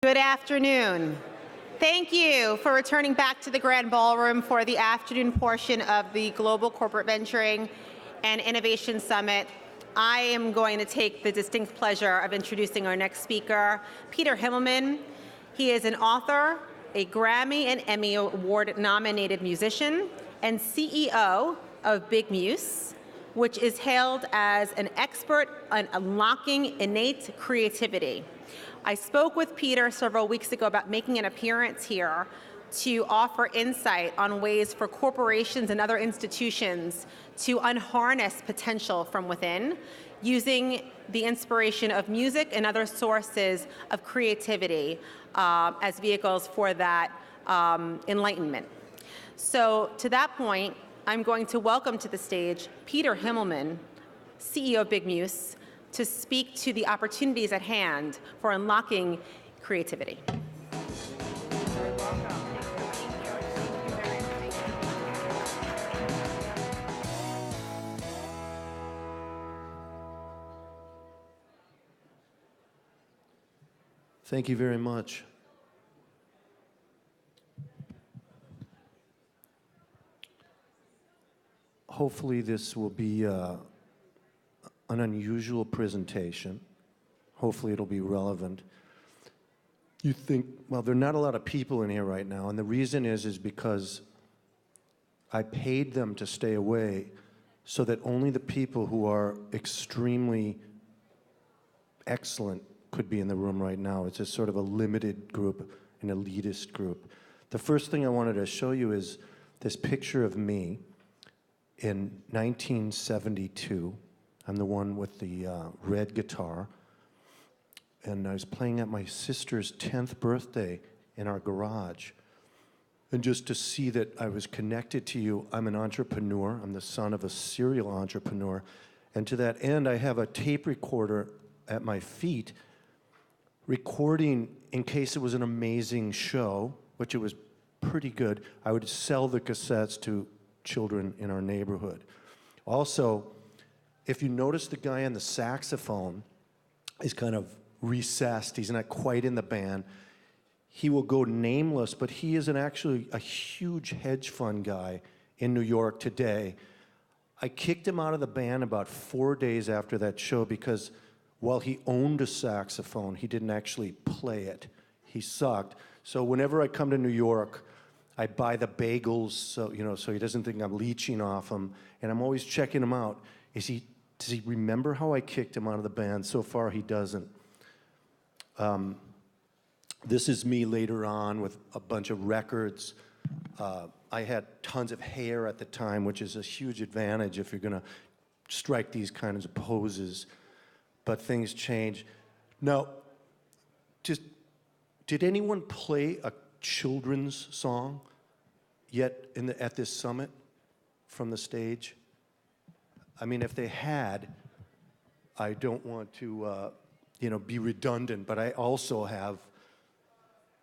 Good afternoon. Thank you for returning back to the Grand Ballroom for the afternoon portion of the Global Corporate Venturing and Innovation Summit. I am going to take the distinct pleasure of introducing our next speaker, Peter Himmelman. He is an author, a Grammy and Emmy Award-nominated musician, and CEO of Muse, which is hailed as an expert on unlocking innate creativity. I spoke with Peter several weeks ago about making an appearance here to offer insight on ways for corporations and other institutions to unharness potential from within, using the inspiration of music and other sources of creativity as vehicles for that enlightenment. So to that point, I'm going to welcome to the stage Peter Himmelman, CEO of Muse, to speak to the opportunities at hand for unlocking creativity. Thank you very much. Hopefully this will be an unusual presentation. Hopefully it'll be relevant. You think, well, there are not a lot of people in here right now, and the reason is because I paid them to stay away so that only the people who are extremely excellent could be in the room right now. It's a sort of a limited group, an elitist group. The first thing I wanted to show you is this picture of me in 1972. I'm the one with the red guitar. And I was playing at my sister's 10th birthday in our garage. And just to see that I was connected to you, I'm an entrepreneur. I'm the son of a serial entrepreneur. And to that end, I have a tape recorder at my feet, recording in case it was an amazing show, which it was pretty good. I would sell the cassettes to children in our neighborhood. Also, if you notice the guy on the saxophone is kind of recessed, he's not quite in the band, he will go nameless, but he is actually a huge hedge fund guy in New York today. I kicked him out of the band about 4 days after that show because while he owned a saxophone, he didn't actually play it. He sucked. So whenever I come to New York, I buy the bagels so he doesn't think I'm leeching off him, and I'm always checking him out. Does he remember how I kicked him out of the band? So far, he doesn't. This is me later on with a bunch of records. I had tons of hair at the time, which is a huge advantage if you're going to strike these kinds of poses. But things change. Now, did anyone play a children's song yet at this summit from the stage? I mean, if they had, I don't want to, be redundant, but I also have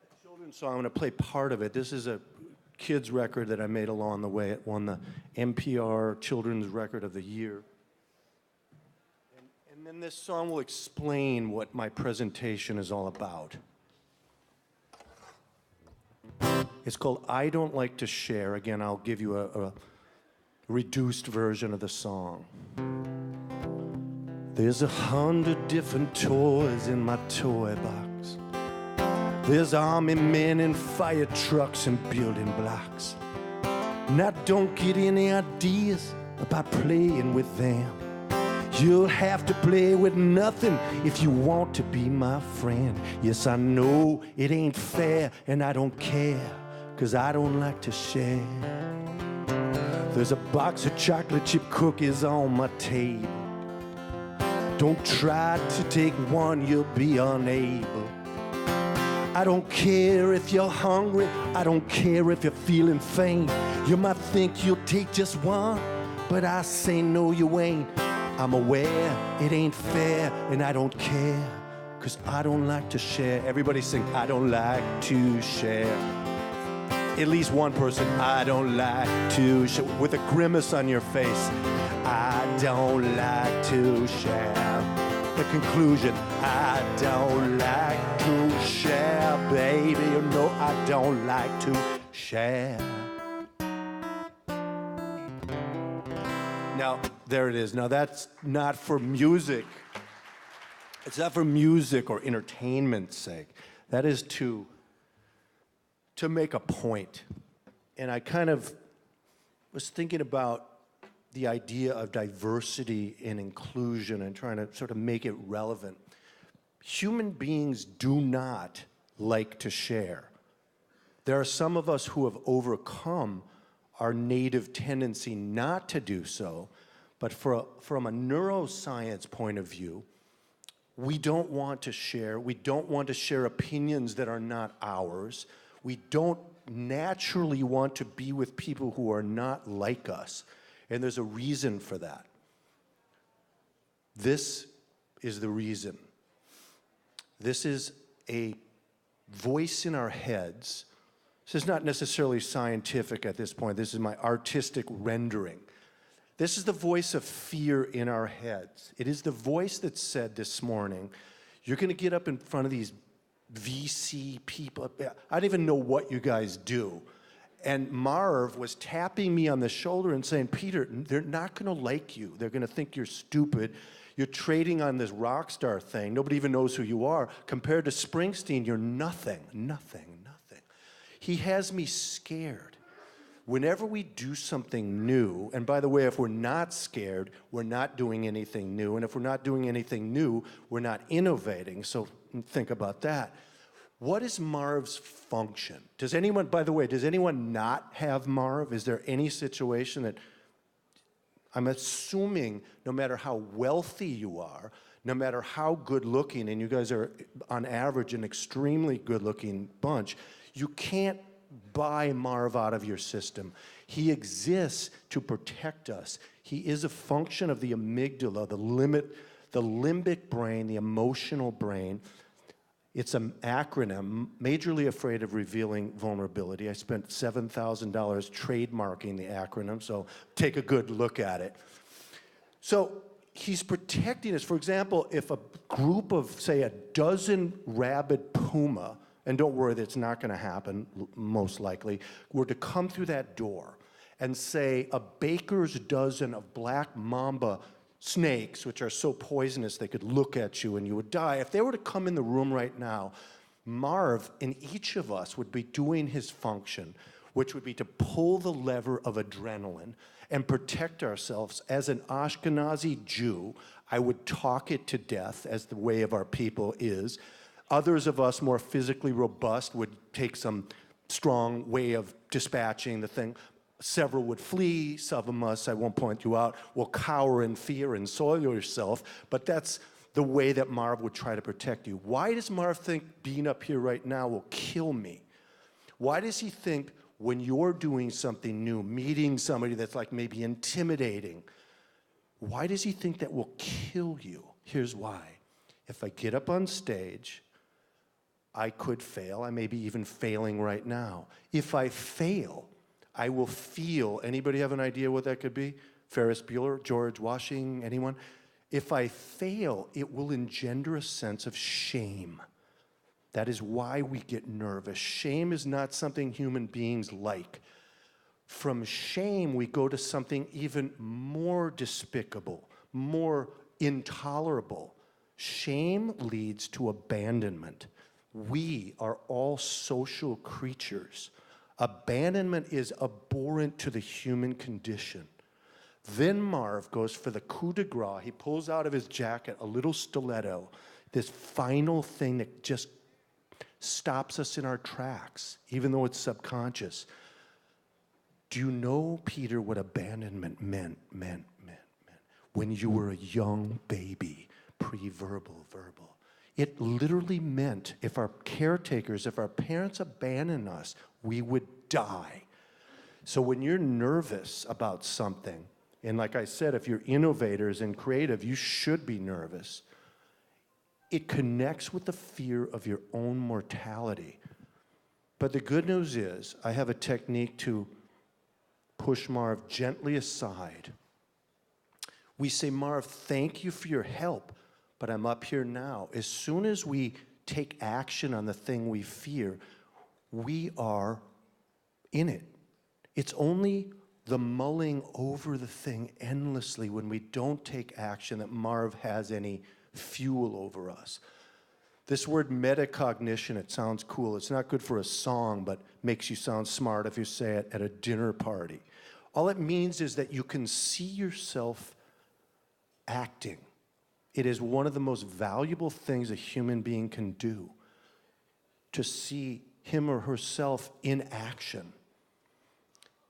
a children's song. I'm going to play part of it. This is a kids record that I made along the way. It won the NPR Children's Record of the Year. And then this song will explain what my presentation is all about. It's called I Don't Like to Share. Again, I'll give you a reduced version of the song. There's 100 different toys in my toy box. There's army men and fire trucks and building blocks. And I don't get any ideas about playing with them. You'll have to play with nothing if you want to be my friend. Yes, I know it ain't fair, and I don't care, 'cause I don't like to share. There's a box of chocolate chip cookies on my table. Don't try to take one, you'll be unable. I don't care if you're hungry, I don't care if you're feeling faint. You might think you'll take just one, but I say no, you ain't. I'm aware it ain't fair, and I don't care, 'cause I don't like to share. Everybody sing, I don't like to share. At least one person, I don't like to share, with a grimace on your face. I don't like to share. The conclusion, I don't like to share, don't like to share. Now, there it is. Now, that's not for music. It's not for music or entertainment's sake. That is to make a point. And I kind of was thinking about the idea of diversity and inclusion and trying to sort of make it relevant. Human beings do not like to share. There are some of us who have overcome our native tendency not to do so, but from a neuroscience point of view, we don't want to share. We don't want to share opinions that are not ours. We don't naturally want to be with people who are not like us. And there's a reason for that. This is the reason. This is a voice in our heads. This is not necessarily scientific at this point. This is my artistic rendering. This is the voice of fear in our heads. It is the voice that said this morning, you're going to get up in front of these VC people. I don't even know what you guys do. And Marv was tapping me on the shoulder and saying, Peter, they're not going to like you. They're going to think you're stupid. You're trading on this rock star thing. Nobody even knows who you are. Compared to Springsteen, you're nothing, nothing, nothing. He has me scared. Whenever we do something new, and by the way, if we're not scared, we're not doing anything new. And if we're not doing anything new, we're not innovating. So think about that. What is Marv's function? Does anyone, by the way, does anyone not have Marv? Is there any situation that, I'm assuming no matter how wealthy you are, no matter how good looking, and you guys are on average an extremely good looking bunch, you can't buy Marv out of your system. He exists to protect us. He is a function of the amygdala, the limbic brain, the emotional brain. It's an acronym, majorly afraid of revealing vulnerability. I spent $7,000 trademarking the acronym, so take a good look at it. So he's protecting us. For example, if a group of, say, a dozen rabid puma, and don't worry, that's not going to happen, most likely, were to come through that door and say a baker's dozen of black mamba snakes, which are so poisonous they could look at you and you would die. If they were to come in the room right now, Marv in each of us would be doing his function, which would be to pull the lever of adrenaline and protect ourselves. As an Ashkenazi Jew, I would talk it to death, as the way of our people is. Others of us, more physically robust, would take some strong way of dispatching the thing. Several would flee. Some of us, I won't point you out, will cower in fear and soil yourself. But that's the way that Marv would try to protect you. Why does Marv think being up here right now will kill me? Why does he think when you're doing something new, meeting somebody that's like maybe intimidating, why does he think that will kill you? Here's why. If I get up on stage, I could fail. I may be even failing right now. If I fail, I will feel, anybody have an idea what that could be? Ferris Bueller, George Washington, anyone? If I fail, it will engender a sense of shame. That is why we get nervous. Shame is not something human beings like. From shame, we go to something even more despicable, more intolerable. Shame leads to abandonment. We are all social creatures. Abandonment is abhorrent to the human condition. Then Marv goes for the coup de grace. He pulls out of his jacket a little stiletto, this final thing that just stops us in our tracks, even though it's subconscious. Do you know, Peter, what abandonment meant? When you were a young baby, pre-verbal, verbal. It literally meant if our caretakers, if our parents abandon us, we would die. So when you're nervous about something, and like I said, if you're innovators and creative, you should be nervous. It connects with the fear of your own mortality. But the good news is, I have a technique to push Marv gently aside. We say, Marv, thank you for your help, but I'm up here now. As soon as we take action on the thing we fear, we are in it. It's only the mulling over the thing endlessly when we don't take action that Marv has any fuel over us. This word metacognition, it sounds cool. It's not good for a song, but makes you sound smart if you say it at a dinner party. All it means is that you can see yourself acting. It is one of the most valuable things a human being can do, to see him or herself in action.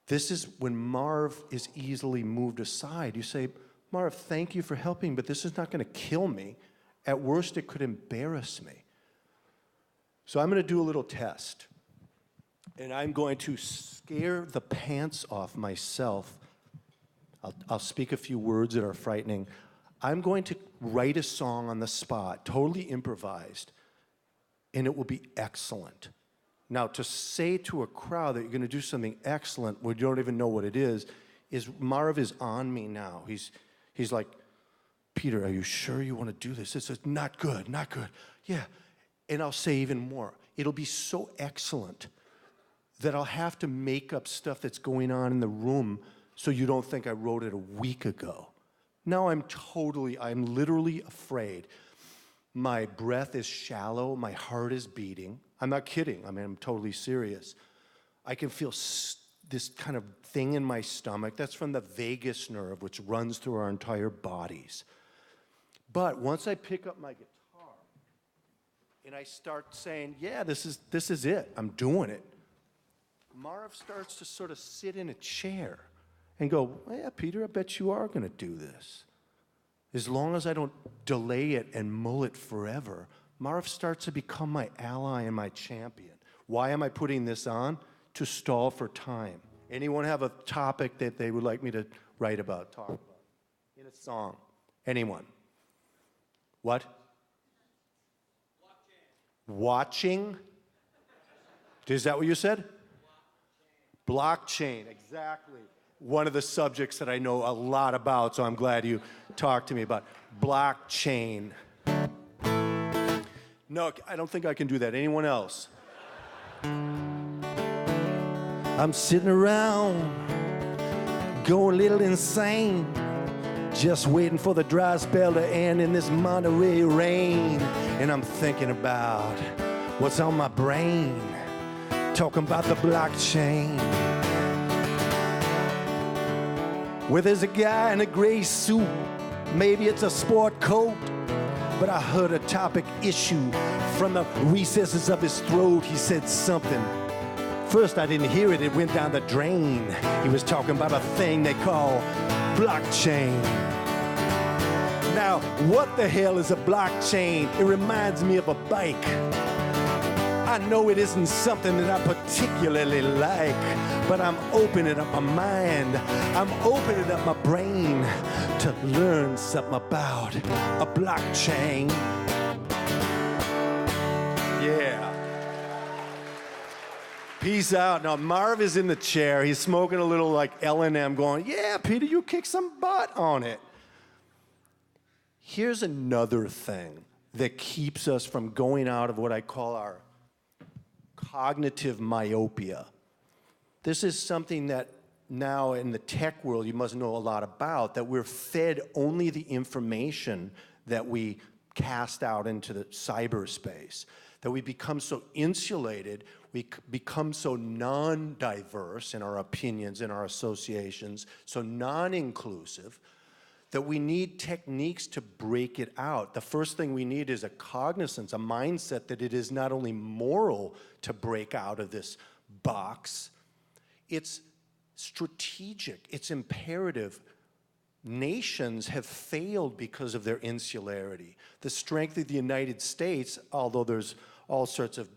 This is when Marv is easily moved aside. You say, Marv, thank you for helping, but this is not going to kill me. At worst, it could embarrass me. So I'm going to do a little test. And I'm going to scare the pants off myself. I'll speak a few words that are frightening. I'm going to write a song on the spot, totally improvised, and it will be excellent. Now, to say to a crowd that you're going to do something excellent where you don't even know what it is Marv is on me now. He's like, Peter, are you sure you want to do this? This is not good, not good. Yeah, and I'll say even more. It'll be so excellent that I'll have to make up stuff that's going on in the room so you don't think I wrote it a week ago. Now I'm literally afraid. My breath is shallow, my heart is beating. I'm not kidding, I'm totally serious. I can feel this kind of thing in my stomach. That's from the vagus nerve, which runs through our entire bodies. But once I pick up my guitar and I start saying, yeah, this is it, I'm doing it, Marv starts to sort of sit in a chair and go, yeah, Peter, I bet you are going to do this. As long as I don't delay it and mull it forever, Marv starts to become my ally and my champion. Why am I putting this on? To stall for time. Anyone have a topic that they would like me to write about, talk about, in a song? Anyone? What? Watching? Is that what you said? Blockchain, exactly. One of the subjects that I know a lot about, so I'm glad you talked to me about. Blockchain. No, I don't think I can do that. Anyone else? I'm sitting around, going a little insane, just waiting for the dry spell to end in this Monterey rain. And I'm thinking about what's on my brain, talking about the blockchain. Where there's a guy in a gray suit, maybe it's a sport coat, but I heard a topic issue from the recesses of his throat. He said something. First I didn't hear it, it went down the drain. He was talking about a thing they call blockchain. Now, what the hell is a blockchain? It reminds me of a bike. I know it isn't something that I particularly like, but I'm opening up my mind. I'm opening up my brain to learn something about a blockchain. Yeah. Peace out. Now, Marv is in the chair. He's smoking a little like L&M going, yeah, Peter, you kick some butt on it. Here's another thing that keeps us from going out of what I call our cognitive myopia. This is something that now in the tech world you must know a lot about, that we're fed only the information that we cast out into the cyberspace, that we become so insulated, we become so non-diverse in our opinions, in our associations, so non-inclusive, that we need techniques to break it out. The first thing we need is a cognizance, a mindset that it is not only moral to break out of this box, it's strategic, it's imperative. Nations have failed because of their insularity. The strength of the United States, although there's all sorts of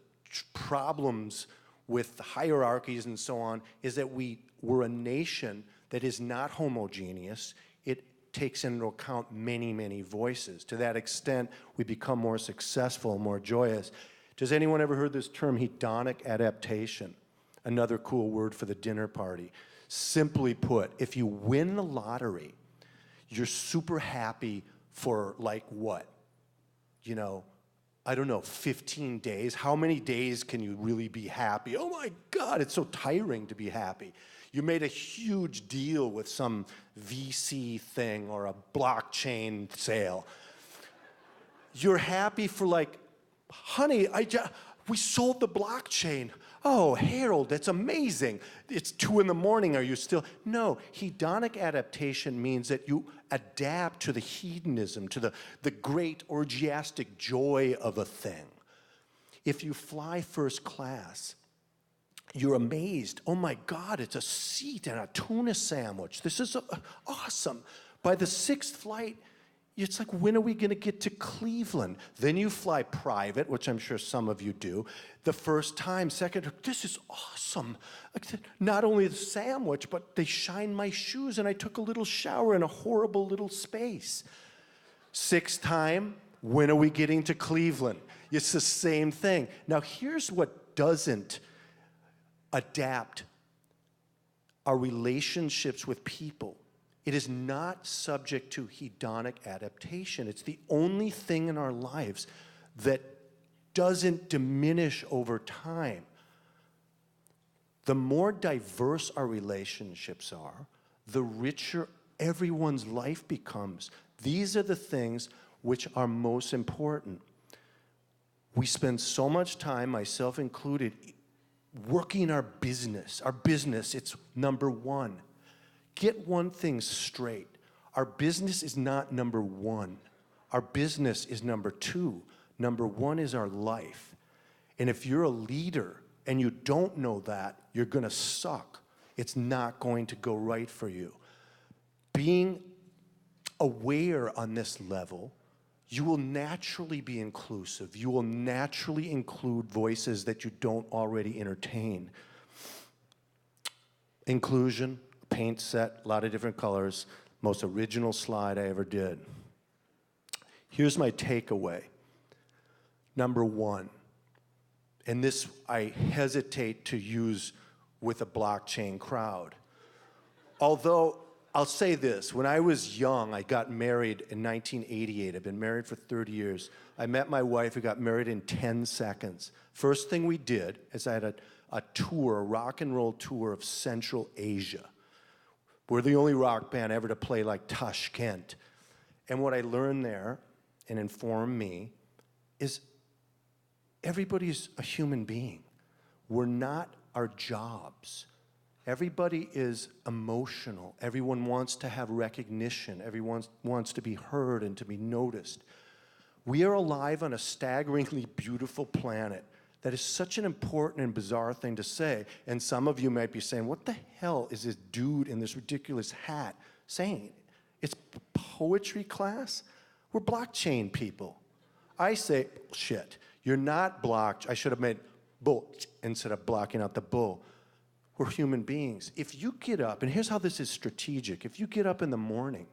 problems with hierarchies and so on, is that we're a nation that is not homogeneous. It takes into account many, many voices. To that extent, we become more successful, more joyous. Does anyone ever heard this term, hedonic adaptation? Another cool word for the dinner party. Simply put, if you win the lottery, you're super happy for like what? You know, I don't know, 15 days. How many days can you really be happy? Oh my God, it's so tiring to be happy. You made a huge deal with some VC thing or a blockchain sale. You're happy for like, honey, we sold the blockchain. Oh, Harold, that's amazing. It's 2 in the morning. Are you still? No, hedonic adaptation means that you adapt to the hedonism, to the great orgiastic joy of a thing. If you fly first class, you're amazed. Oh my God, it's a seat and a tuna sandwich. This is awesome. By the 6th flight, it's like, when are we going to get to Cleveland? Then you fly private, which I'm sure some of you do. The first time, second, this is awesome. Not only the sandwich, but they shined my shoes, and I took a little shower in a horrible little space. 6th time, when are we getting to Cleveland? It's the same thing. Now, here's what doesn't adapt our relationships with people. It is not subject to hedonic adaptation. It's the only thing in our lives that doesn't diminish over time. The more diverse our relationships are, the richer everyone's life becomes. These are the things which are most important. We spend so much time, myself included, working our business. Our business, it's number one. Get one thing straight. Our business is not number one. Our business is number two. Number one is our life. And if you're a leader and you don't know that, you're going to suck. It's not going to go right for you. Being aware on this level, you will naturally be inclusive. You will naturally include voices that you don't already entertain. Inclusion. Paint set, a lot of different colors, most original slide I ever did. Here's my takeaway. Number one, and this I hesitate to use with a blockchain crowd. Although, I'll say this, when I was young, I got married in 1988. I've been married for 30 years. I met my wife, we got married in 10 seconds. First thing we did is I had a tour, a rock and roll tour of Central Asia. We're the only rock band ever to play like Tashkent. And what I learned there, and informed me, is everybody's a human being. We're not our jobs. Everybody is emotional. Everyone wants to have recognition. Everyone wants to be heard and to be noticed. We are alive on a staggeringly beautiful planet. That is such an important and bizarre thing to say. And some of you might be saying, what the hell is this dude in this ridiculous hat saying? It's poetry class? We're blockchain people. I say, shit, you're not blocked. I should have made bull instead of blocking out the bull. We're human beings. If you get up, and here's how this is strategic. If you get up in the morning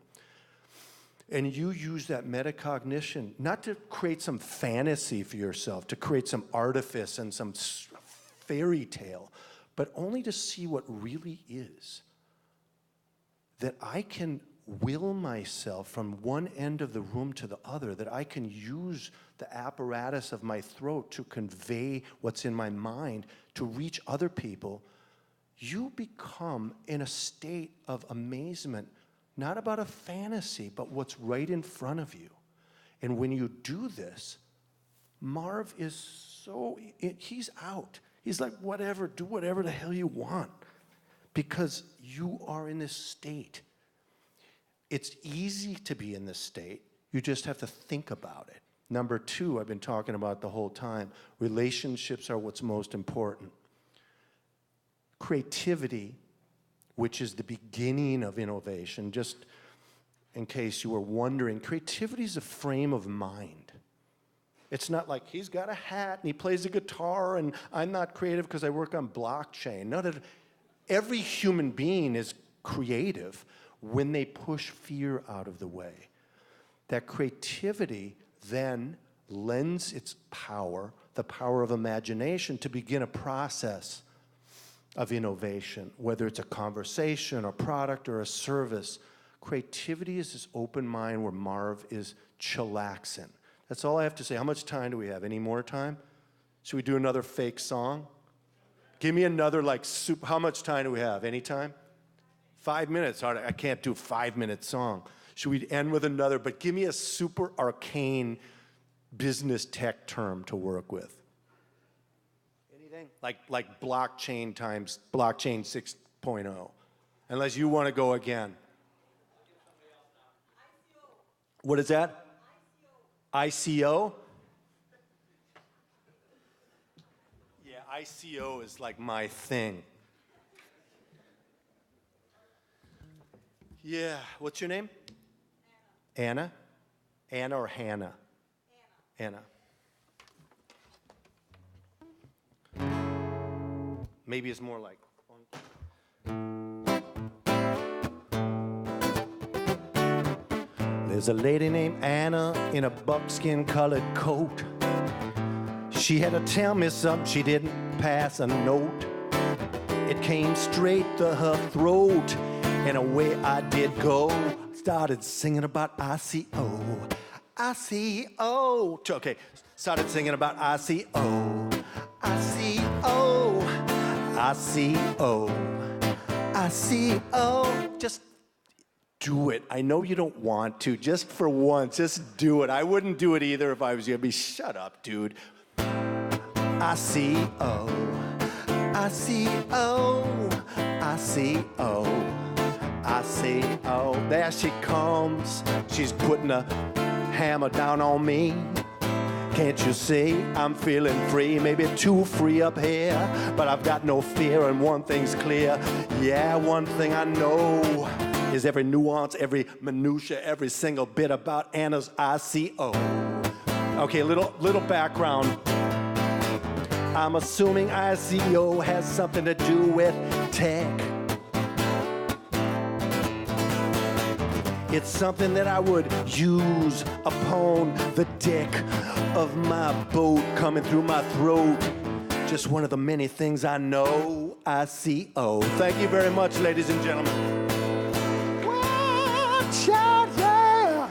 and you use that metacognition, not to create some fantasy for yourself, to create some artifice and some fairy tale, but only to see what really is. That I can will myself from one end of the room to the other, that I can use the apparatus of my throat to convey what's in my mind, to reach other people. You become in a state of amazement, not about a fantasy, but what's right in front of you. And when you do this, Marv is he's out. He's like, whatever, do whatever the hell you want. Because you are in this state. It's easy to be in this state. You just have to think about it. Number two, I've been talking about the whole time, relationships are what's most important. Creativity, which is the beginning of innovation, just in case you were wondering, creativity is a frame of mind. It's not like he's got a hat and he plays a guitar and I'm not creative because I work on blockchain. Every human being is creative when they push fear out of the way. That creativity then lends its power, the power of imagination, to begin a process of innovation, whether it's a conversation, a product, or a service. Creativity is this open mind where Marv is chillaxing. That's all I have to say. How much time do we have? Any more time? Should we do another fake song? Give me another, like, how much time do we have? Any time? 5 minutes. All right, I can't do a 5-minute song. Should we end with another? But give me a super arcane business tech term to work with. Anything? Like blockchain times blockchain 6.0. Unless you want to go again. What is that? ICO? Yeah, ICO is like my thing. Yeah, what's your name? Anna. Anna or Hannah? Anna. Maybe it's more like. There's a lady named Anna in a buckskin-colored coat. She had to tell me something, she didn't pass a note. It came straight to her throat, and away I did go. Started singing about ICO. ICO. Okay, started singing about ICO. ICO. ICO. ICO. Just do it. I know you don't want to. Just for once, just do it. I wouldn't do it either if I was you. I'd be, shut up, dude. ICO. ICO. ICO. ICO. There she comes. She's putting a hammer down on me. Can't you see I'm feeling free? Maybe too free up here, but I've got no fear, and one thing's clear. Yeah, one thing I know is every nuance, every minutia, every single bit about Anna's ICO. Okay, little background. I'm assuming ICO has something to do with tech. It's something that I would use upon the deck of my boat coming through my throat. Just one of the many things I know. ICO. Thank you very much, ladies and gentlemen. Watch out, yeah!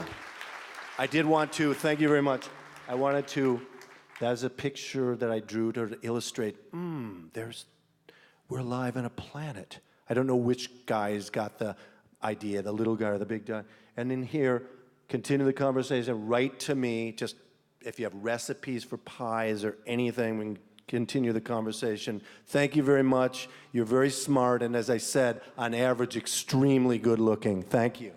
I did want to, thank you very much. I wanted to, that's a picture that I drew to illustrate, we're alive on a planet. I don't know which guy's got the idea, the little guy or the big guy. And in here, continue the conversation, write to me, just if you have recipes for pies or anything, we can continue the conversation. Thank you very much. You're very smart, and as I said, on average, extremely good looking. Thank you.